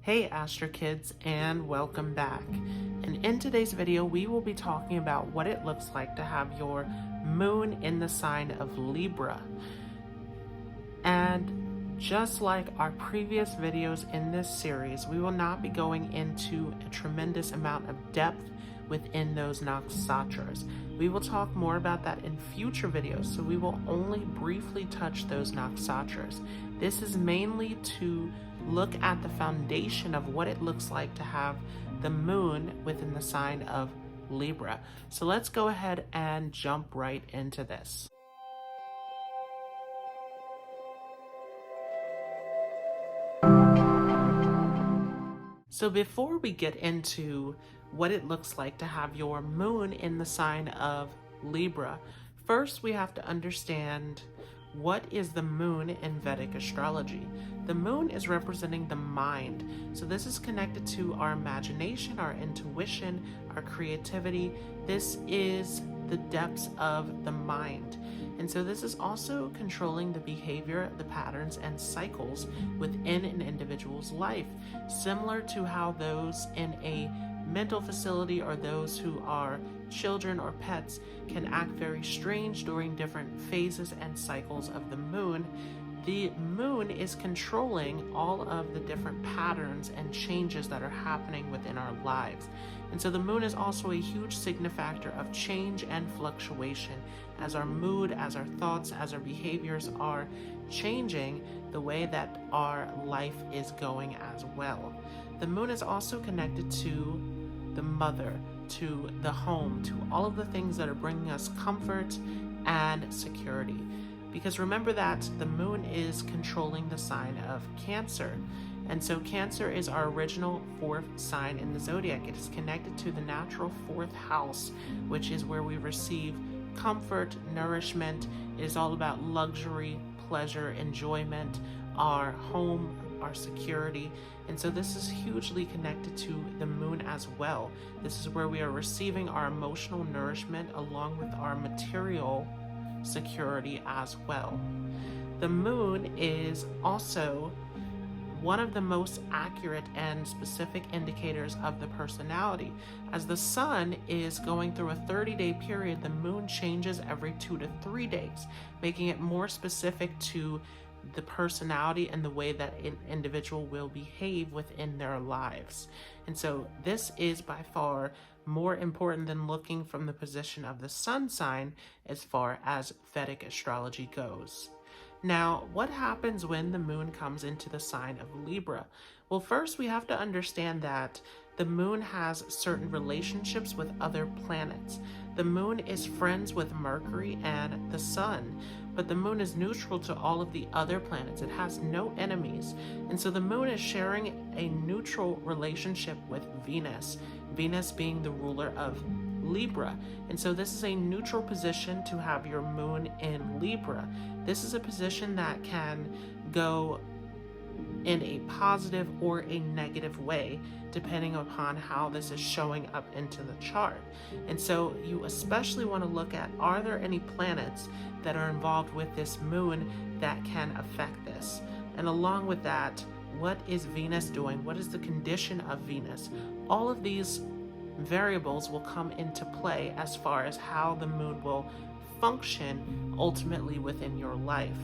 Hey Astro Kids, and welcome back. And in today's video, we will be talking about what it looks like to have your moon in the sign of Libra. And just like our previous videos in this series, we will not be going into a tremendous amount of depth within those nakshatras. We will talk more about that in future videos, so we will only briefly touch those nakshatras. This is mainly to look at the foundation of what it looks like to have the moon within the sign of Libra. So let's go ahead and jump right into this. So before we get into what it looks like to have your moon in the sign of Libra, first we have to understand what is the moon in Vedic astrology. The moon is representing the mind. So this is connected to our imagination, our intuition, our creativity. This is the depths of the mind. And so this is also controlling the behavior, the patterns, and cycles within an individual's life, similar to how those in a mental facility or those who are children or pets can act very strange during different phases and cycles of the moon. The moon is controlling all of the different patterns and changes that are happening within our lives. And so the moon is also a huge signifactor of change and fluctuation as our mood, as our thoughts, as our behaviors are changing, the way that our life is going as well. The moon is also connected to the mother, to the home, to all of the things that are bringing us comfort and security. Because remember that the moon is controlling the sign of Cancer. And so Cancer is our original fourth sign in the zodiac. It is connected to the natural fourth house, which is where we receive comfort, nourishment. It is all about luxury, pleasure, enjoyment, our home, our security. And so this is hugely connected to the moon as well. This is where we are receiving our emotional nourishment along with our material security as well. The moon is also one of the most accurate and specific indicators of the personality. As the sun is going through a 30-day period, the moon changes every 2 to 3 days, making it more specific to the personality and the way that an individual will behave within their lives. And so this is by far more important than looking from the position of the sun sign as far as Vedic astrology goes. Now, what happens when the moon comes into the sign of Libra? Well, first we have to understand that the moon has certain relationships with other planets. The moon is friends with Mercury and the sun, but the moon is neutral to all of the other planets. It has no enemies. And so the moon is sharing a neutral relationship with Venus, Venus being the ruler of Libra. And so this is a neutral position to have your moon in Libra. This is a position that can go in a positive or a negative way, depending upon how this is showing up into the chart. And so you especially want to look at, are there any planets that are involved with this moon that can affect this? And along with that, what is Venus doing? What is the condition of Venus? All of these variables will come into play as far as how the moon will function ultimately within your life.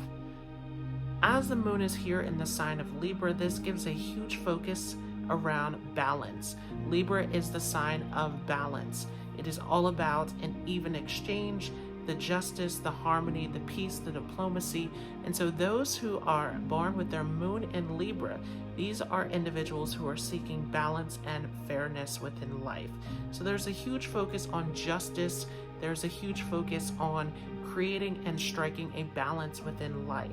As the moon is here in the sign of Libra, this gives a huge focus around balance. Libra is the sign of balance. It is all about an even exchange, the justice, the harmony, the peace, the diplomacy. And so those who are born with their moon in Libra, these are individuals who are seeking balance and fairness within life. So there's a huge focus on justice. There's a huge focus on creating and striking a balance within life.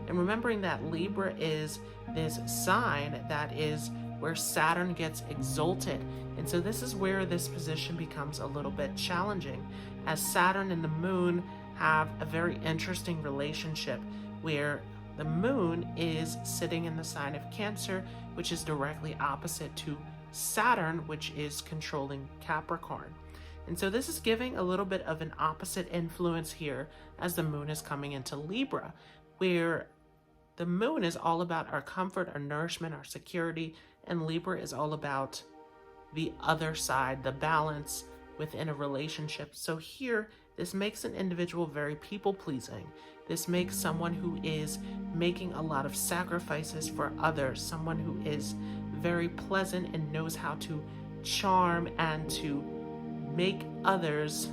And remembering that Libra is this sign that is where Saturn gets exalted. And so this is where this position becomes a little bit challenging, as Saturn and the moon have a very interesting relationship where the moon is sitting in the sign of Cancer, which is directly opposite to Saturn, which is controlling Capricorn. And so this is giving a little bit of an opposite influence here as the moon is coming into Libra, where the moon is all about our comfort, our nourishment, our security, and Libra is all about the other side, the balance within a relationship. So here, this makes an individual very people-pleasing. This makes someone who is making a lot of sacrifices for others, someone who is very pleasant and knows how to charm and to make others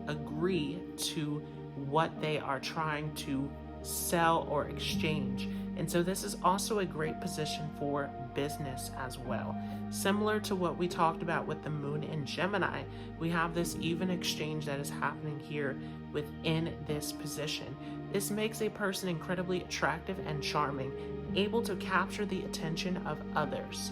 agree to what they are trying to sell or exchange. And so this is also a great position for business as well. Similar to what we talked about with the moon in Gemini, we have this even exchange that is happening here within this position. This makes a person incredibly attractive and charming, able to capture the attention of others.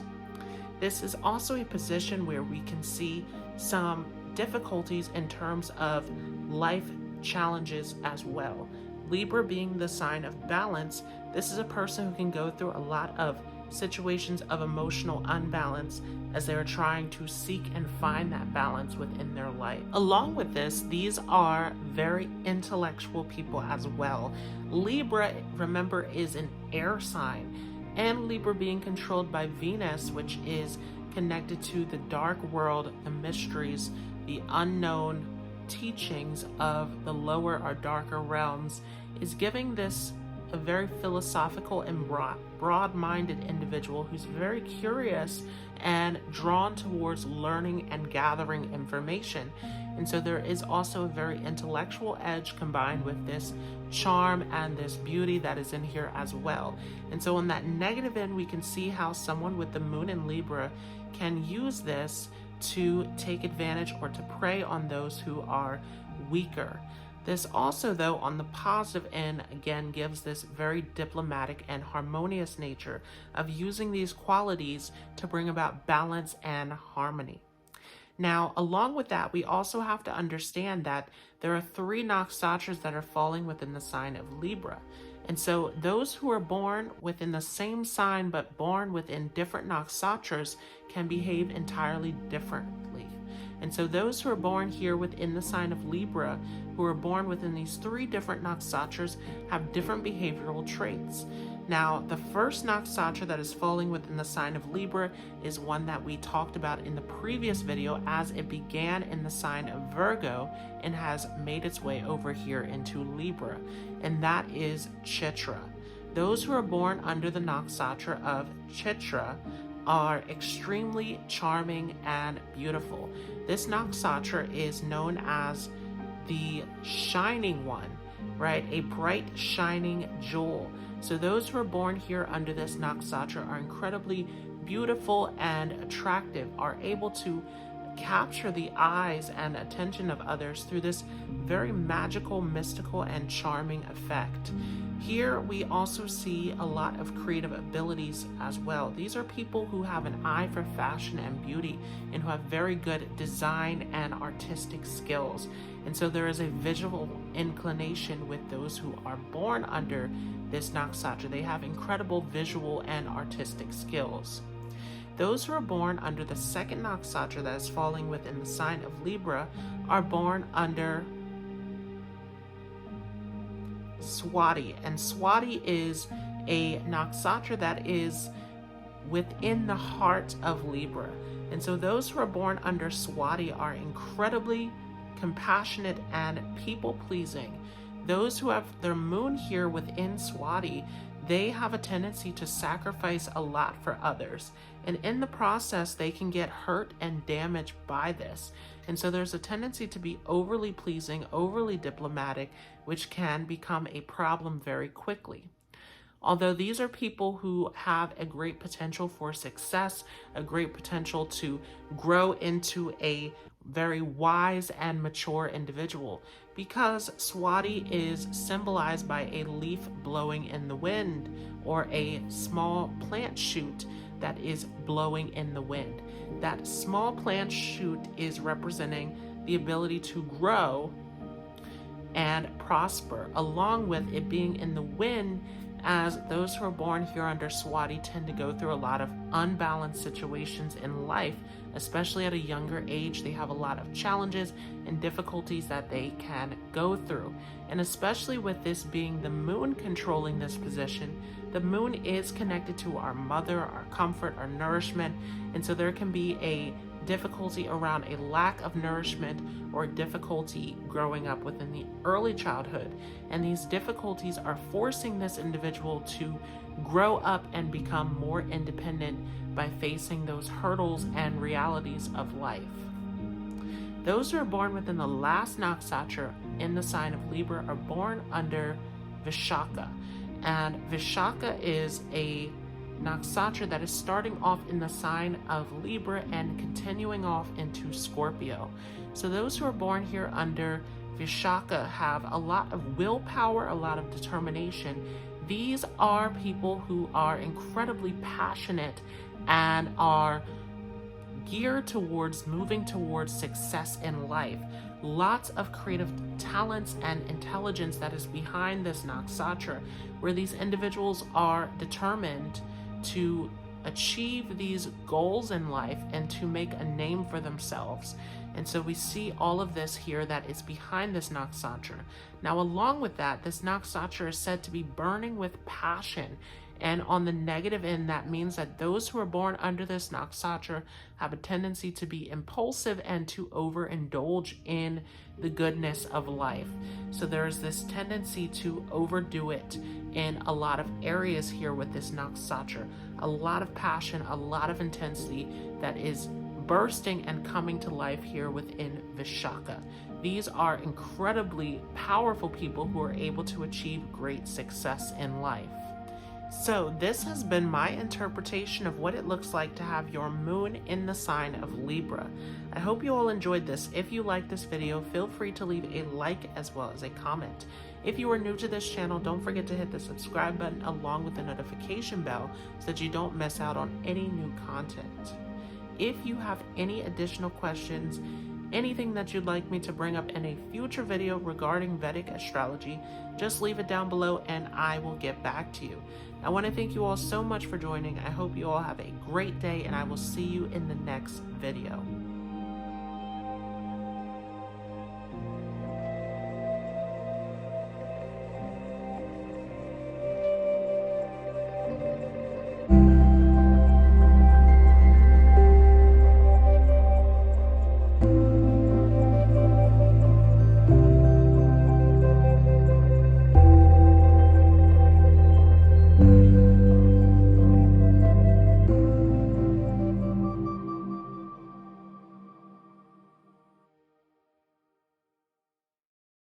This is also a position where we can see some difficulties in terms of life challenges as well. Libra being the sign of balance, this is a person who can go through a lot of situations of emotional unbalance as they're trying to seek and find that balance within their life. Along with this, these are very intellectual people as well. Libra, remember, is an air sign, and Libra being controlled by Venus, which is connected to the dark world, the mysteries, the unknown teachings of the lower or darker realms, is giving this a very philosophical and broad-minded individual who's very curious and drawn towards learning and gathering information. And so there is also a very intellectual edge combined with this charm and this beauty that is in here as well. And so on that negative end, we can see how someone with the moon in Libra can use this to take advantage or to prey on those who are weaker. This also, though, on the positive end, again, gives this very diplomatic and harmonious nature of using these qualities to bring about balance and harmony. Now, along with that, we also have to understand that there are 3 nakshatras that are falling within the sign of Libra. And so those who are born within the same sign but born within different nakshatras can behave entirely differently. And so those who are born here within the sign of Libra, who are born within these 3 different nakshatras, have different behavioral traits. Now, the first nakshatra that is falling within the sign of Libra is one that we talked about in the previous video, as it began in the sign of Virgo and has made its way over here into Libra, and that is Chitra. Those who are born under the nakshatra of Chitra are extremely charming and beautiful. This nakshatra is known as the shining one, right? A bright shining jewel. So those who are born here under this nakshatra are incredibly beautiful and attractive, are able to capture the eyes and attention of others through this very magical, mystical, and charming effect. Here we also see a lot of creative abilities as well. These are people who have an eye for fashion and beauty and who have very good design and artistic skills. And so there is a visual inclination with those who are born under this nakshatra. They have incredible visual and artistic skills. Those who are born under the second nakshatra that is falling within the sign of Libra are born under Swati. And Swati is a nakshatra that is within the heart of Libra. And so those who are born under Swati are incredibly compassionate and people-pleasing. Those who have their moon here within Swati, they have a tendency to sacrifice a lot for others. And in the process, they can get hurt and damaged by this. And so there's a tendency to be overly pleasing, overly diplomatic, which can become a problem very quickly. Although these are people who have a great potential for success, a great potential to grow into a very wise and mature individual, because Swati is symbolized by a leaf blowing in the wind or a small plant shoot that is blowing in the wind. That small plant shoot is representing the ability to grow and prosper, along with it being in the wind, as those who are born here under Swati tend to go through a lot of unbalanced situations in life, especially at a younger age. They have a lot of challenges and difficulties that they can go through. And especially with this being the moon controlling this position, the moon is connected to our mother, our comfort, our nourishment. And so there can be a difficulty around a lack of nourishment or difficulty growing up within the early childhood. And these difficulties are forcing this individual to grow up and become more independent by facing those hurdles and realities of life. Those who are born within the last nakshatra in the sign of Libra are born under Vishakha. And Vishakha is a nakshatra that is starting off in the sign of Libra and continuing off into Scorpio. So those who are born here under Vishakha have a lot of willpower, a lot of determination. These are people who are incredibly passionate and are geared towards moving towards success in life. Lots of creative talents and intelligence that is behind this nakshatra, where these individuals are determined to achieve these goals in life and to make a name for themselves. And so we see all of this here that is behind this nakshatra. Now, along with that, this nakshatra is said to be burning with passion. And on the negative end, that means that those who are born under this nakshatra have a tendency to be impulsive and to overindulge in the goodness of life. So there's this tendency to overdo it in a lot of areas here with this nakshatra. A lot of passion, a lot of intensity that is bursting and coming to life here within Vishakha. These are incredibly powerful people who are able to achieve great success in life. So this has been my interpretation of what it looks like to have your moon in the sign of Libra. I hope you all enjoyed this. If you liked this video, feel free to leave a like as well as a comment. If you are new to this channel, don't forget to hit the subscribe button along with the notification bell so that you don't miss out on any new content. If you have any additional questions, anything that you'd like me to bring up in a future video regarding Vedic astrology, just leave it down below and I will get back to you. I want to thank you all so much for joining. I hope you all have a great day and I will see you in the next video.